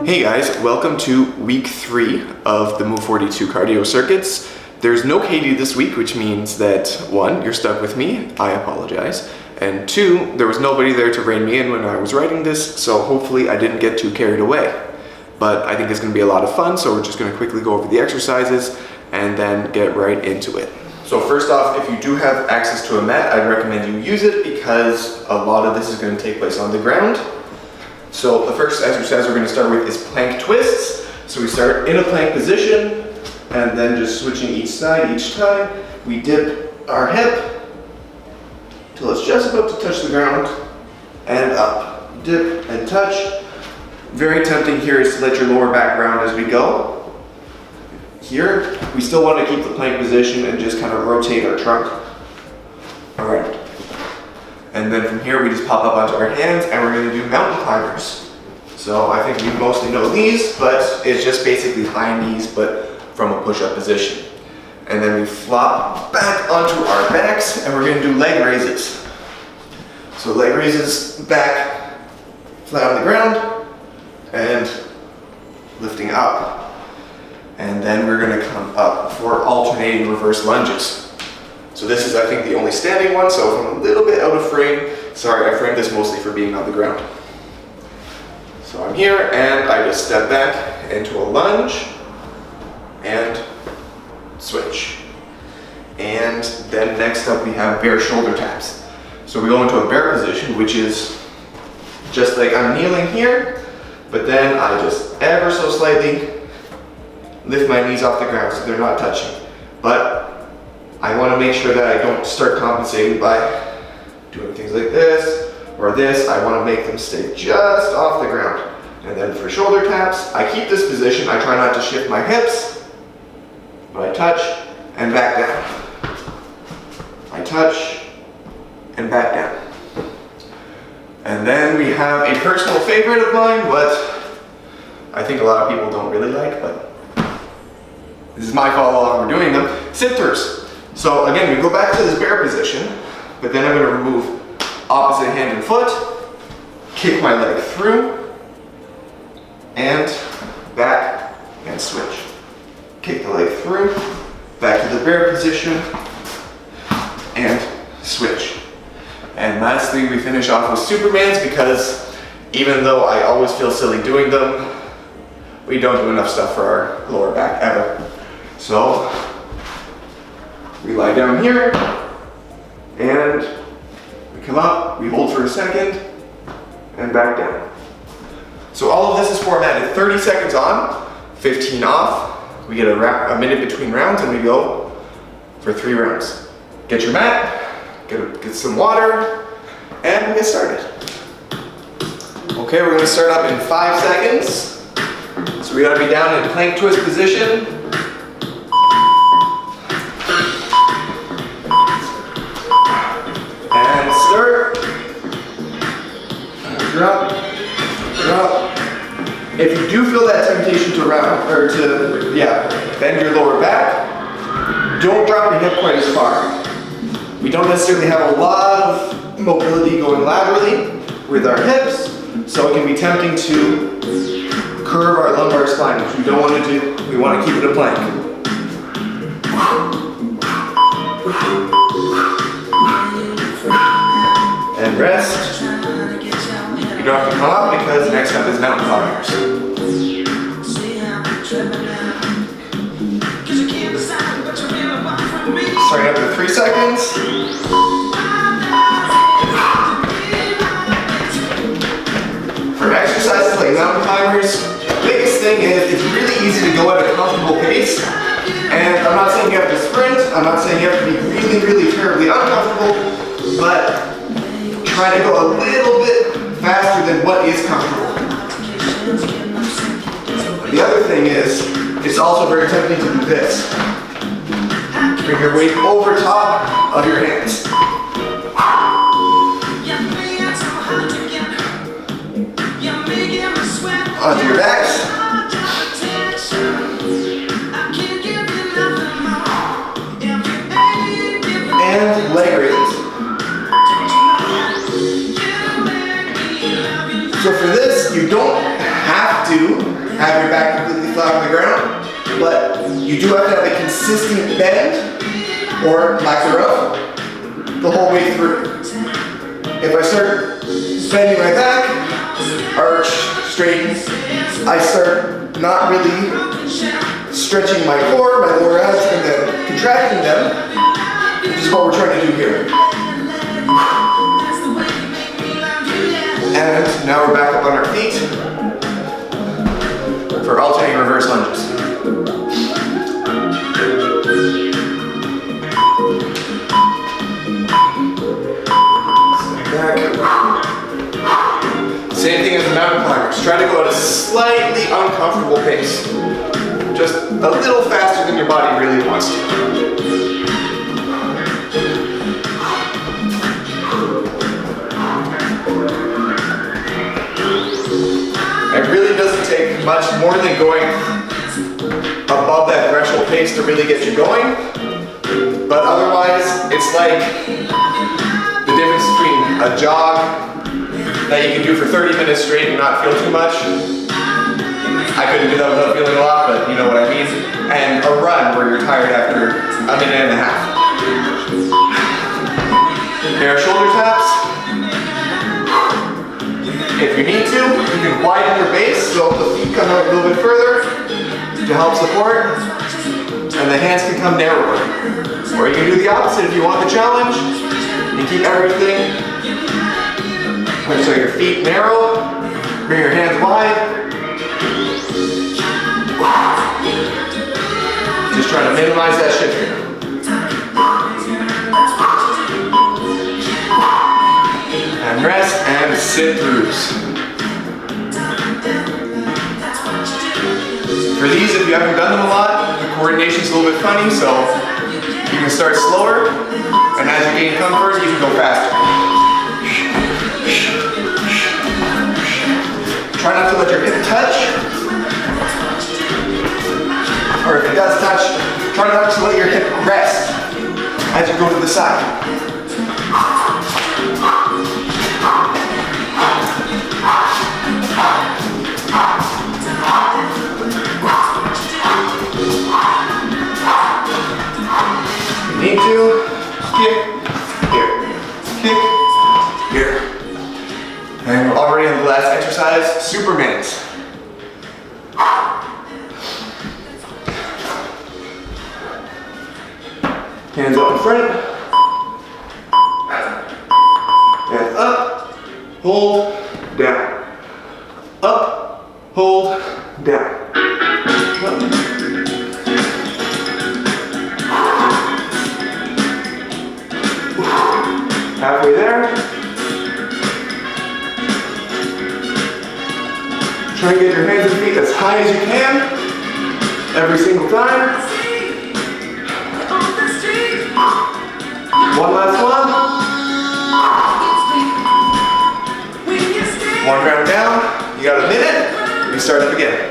Hey guys, welcome to week 3 of the Move 42 cardio circuits. There's no Katie this week, which means that 1, you're stuck with me, I apologize, and 2, there was nobody there to rein me in when I was writing this, so hopefully I didn't get too carried away. But I think it's going to be a lot of fun, so we're just going to quickly go over the exercises and then get right into it. So first off, if you do have access to a mat, I'd recommend you use it because a lot of this is going to take place on the ground. So the first exercise we're going to start with is plank twists. So we start in a plank position and then just switching each side each time. We dip our hip till it's just about to touch the ground and up. Dip and touch. Very tempting here is to let your lower back round as we go. Here, we still want to keep the plank position and just kind of rotate our trunk around. And then from here, we just pop up onto our hands and we're going to do mountain climbers. So I think you mostly know these, but it's just basically high knees, but from a push-up position. And then we flop back onto our backs and we're going to do leg raises. So leg raises back, flat on the ground, and lifting up. And then we're going to come up for alternating reverse lunges. So this is, I think, the only standing one, so if I'm a little bit out of frame, sorry, I framed this mostly for being on the ground. So I'm here, and I just step back into a lunge, and switch. And then next up we have bear shoulder taps. So we go into a bear position, which is just like I'm kneeling here, but then I just ever so slightly lift my knees off the ground so they're not touching. But I want to make sure that I don't start compensating by doing things like this or this. I want to make them stay just off the ground. And then for shoulder taps, I keep this position. I try not to shift my hips, but I touch and back down. I touch and back down. And then we have a personal favorite of mine, what I think a lot of people don't really like, but this is my fault while we're doing them. Sit throughs. So again, we go back to this bear position, but then I'm going to remove opposite hand and foot, kick my leg through, and back and switch. Kick the leg through, back to the bear position, and switch. And lastly, we finish off with Supermans because even though I always feel silly doing them, we don't do enough stuff for our lower back ever. So we lie down here, and we come up, we hold for a second, and back down. So all of this is formatted 30 seconds on, 15 off. We get a minute between rounds, and we go for 3 rounds. Get your mat, get some water, and we get started. Okay, we're going to start up in 5 seconds. So we got to be down in plank twist position. And start. Drop. Drop. If you do feel that temptation to bend your lower back, don't drop your hip quite as far. We don't necessarily have a lot of mobility going laterally with our hips, so it can be tempting to curve our lumbar spine, which we don't want to do. We want to keep it a plank. And rest. You don't have to come up because next up is mountain climbers. Starting up to 3 seconds. For exercises like mountain climbers, the biggest thing is it's really easy to go at a comfortable pace. And I'm not saying you have to sprint, I'm not saying you have to be really, really terribly uncomfortable, but try to go a little bit faster than what is comfortable. The other thing is, it's also very tempting to do this. Bring your weight over top of your hands. Onto your backs. And leg raises. So for this, you don't have to have your back completely flat on the ground, but you do have to have a consistent bend, or lack thereof, the whole way through. If I start bending my back, arch, straighten, I start not really stretching my core, my lower abs, and then contracting them, which is what we're trying to do here. And now we're back up on our feet for alternating reverse lunges. Back. Same thing as the mountain climbers. Try to go at a slightly uncomfortable pace. Just a little faster than your body really wants to. It really doesn't take much more than going above that threshold pace to really get you going. But otherwise, it's like the difference between a jog that you can do for 30 minutes straight and not feel too much. I couldn't do that without feeling a lot, but you know what I mean. And a run where you're tired after a minute and a half. Here are shoulder taps. If you need to, you can widen your base so the feet come out a little bit further to help support, and the hands can come narrower. Or you can do the opposite if you want the challenge. You keep everything so your feet narrow, bring your hands wide. Just trying to minimize that shift here. And rest and sit throughs. For these, if you haven't done them a lot, the coordination's a little bit funny, so you can start slower, and as you gain comfort, you can go faster. Try not to let your hip touch, or if it does touch, try not to let your hip rest as you go to the side. Need to kick here, kick here. And we're already on the last exercise, Supermans. Hands up in front. And up, hold, down. Up, hold, down. Up. Halfway there. Try and get your hands and feet as high as you can every single time. One last one. One round down. You got a minute. We start up again.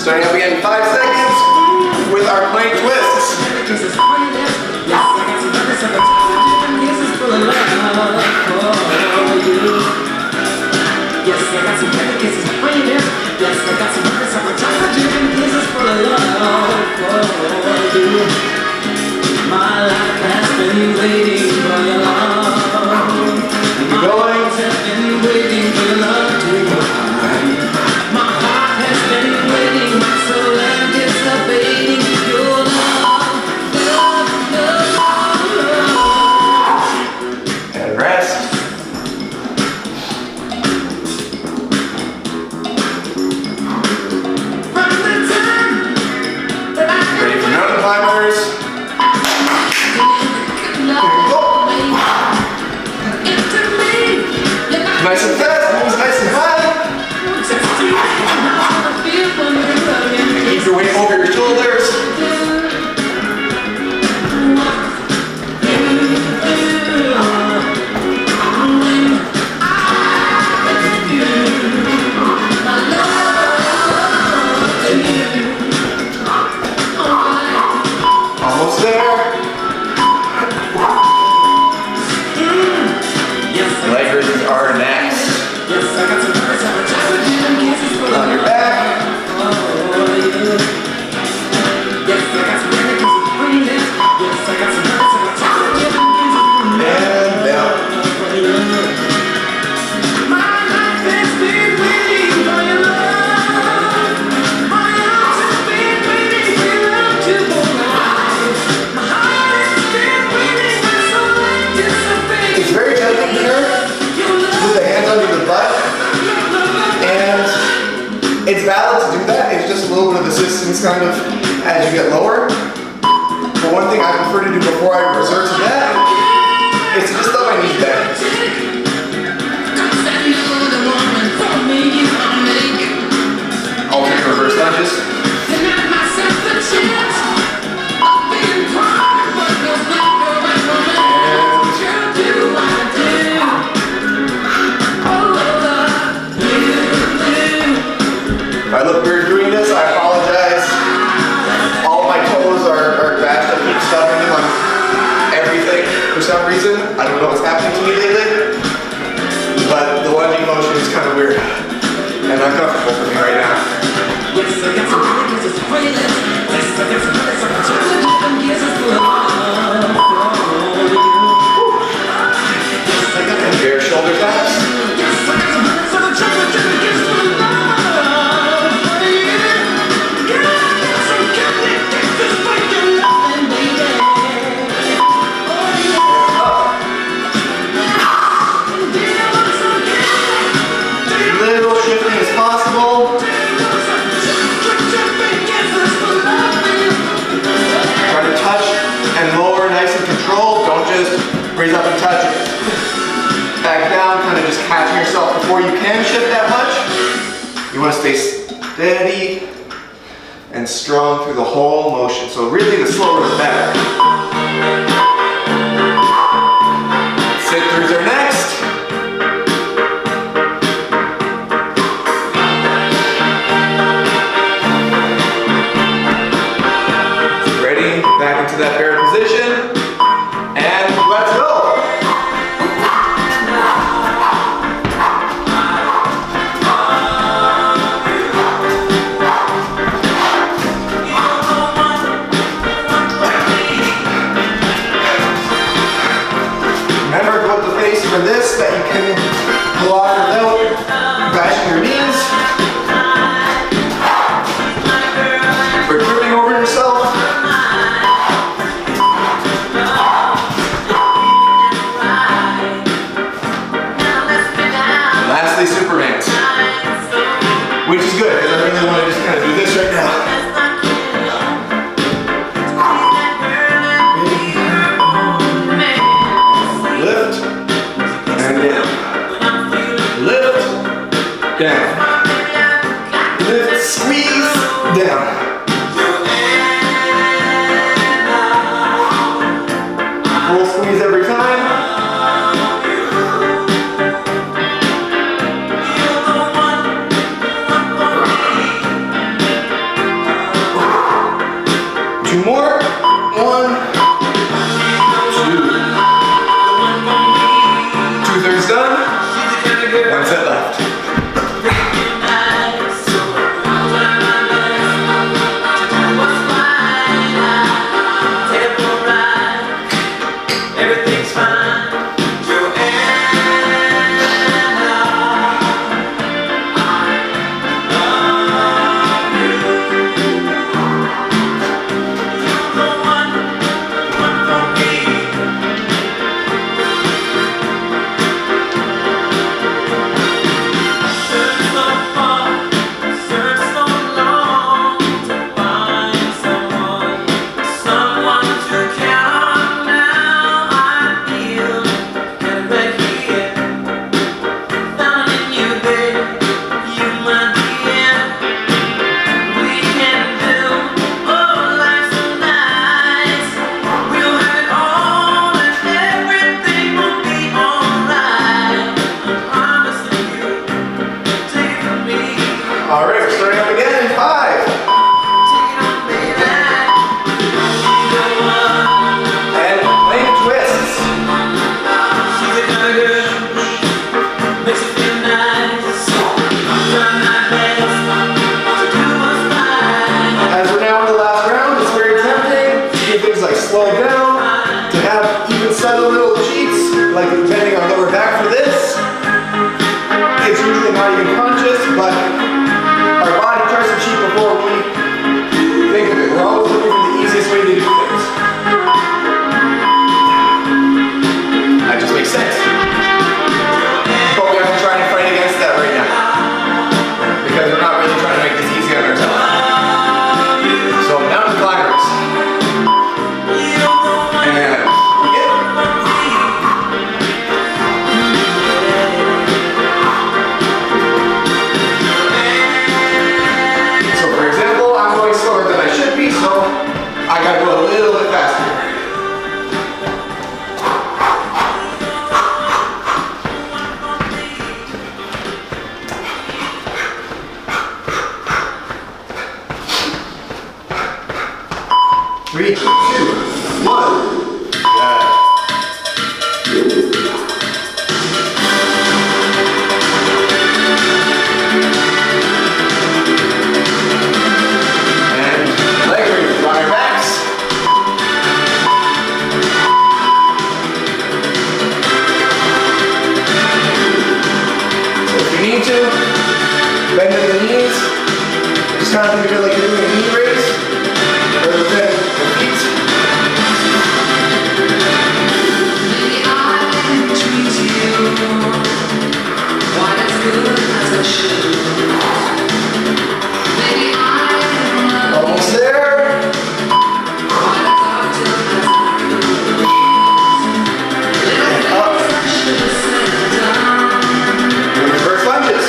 Starting up again in 5 seconds with our plank twists. Keep going. nice and fast, knees nice and high. And keep your weight over your shoulders. Almost there. Leg raises are next. On your back. And down. It's very tempting here to put the hands under the butt, and it's valid to do that. It's just a little bit of assistance kind of as you get lower. But one thing I prefer to do before I resort to that is to just let my knees bend. Alternate reverse lunges. If I look weird doing this, I apologize. All my toes are bashed. I keep stubbing them on everything for some reason. I don't know what's happening to me lately. But the lunging motion is kind of weird and uncomfortable for me right now. And bare shoulder taps. Raise up and touch it. Back down, kind of just catching yourself before you can shift that much. You want to stay steady and strong through the whole motion. So really the slower the better. Sit throughs are next. Ready? Back into that bear position. And let's go! Remember to put the face for this that you can block without bashing your knees. Or tripping over yourself. Supermans, which is good because I really want to just kind of do this right now. Lift and down. Lift, down. Lift, squeeze, down. Full squeeze every time. Two more. 1, 2. 2/3 done. 1 set left. Everything's fine. 3, 2, 1. Bend at the knees. Just kind of think of it like you're doing a knee raise. Or the feet. Maybe I treat you quite as good as I should. Maybe I Almost there. quite as often as I could. Little things I should have said and done. Reverse lunges.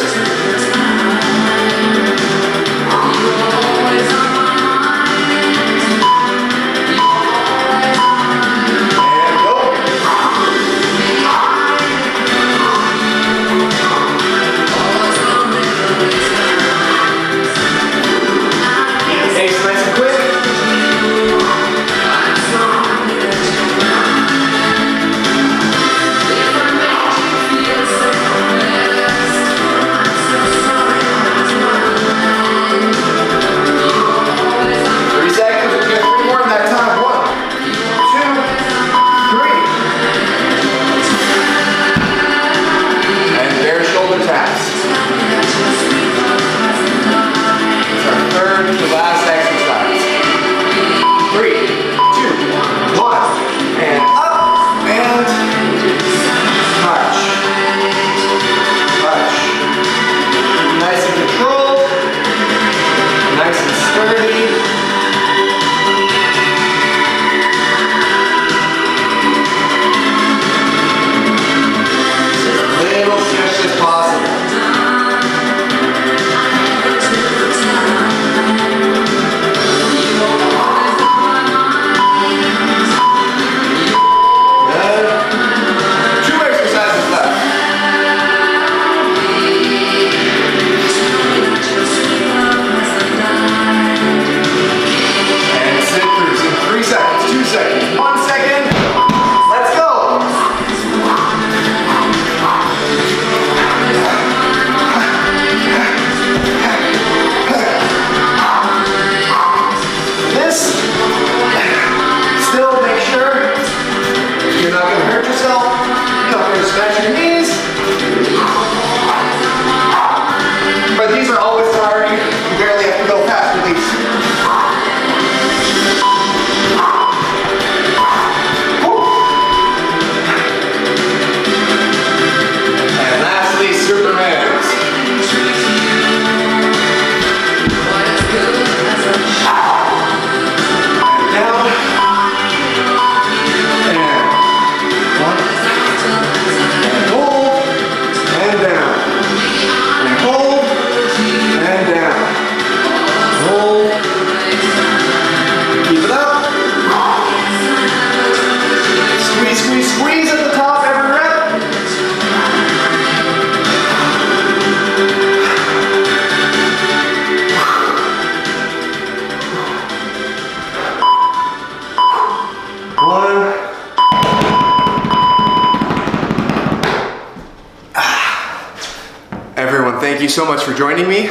Everyone, thank you so much for joining me.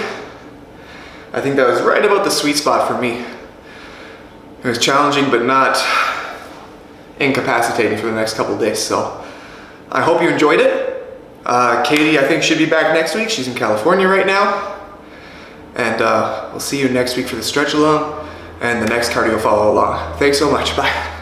I think that was right about the sweet spot for me. It was challenging, but not incapacitating for the next couple of days. So I hope you enjoyed it. Katie, I think, should be back next week. She's in California right now. And we'll see you next week for the stretch along and the next cardio follow along. Thanks so much. Bye.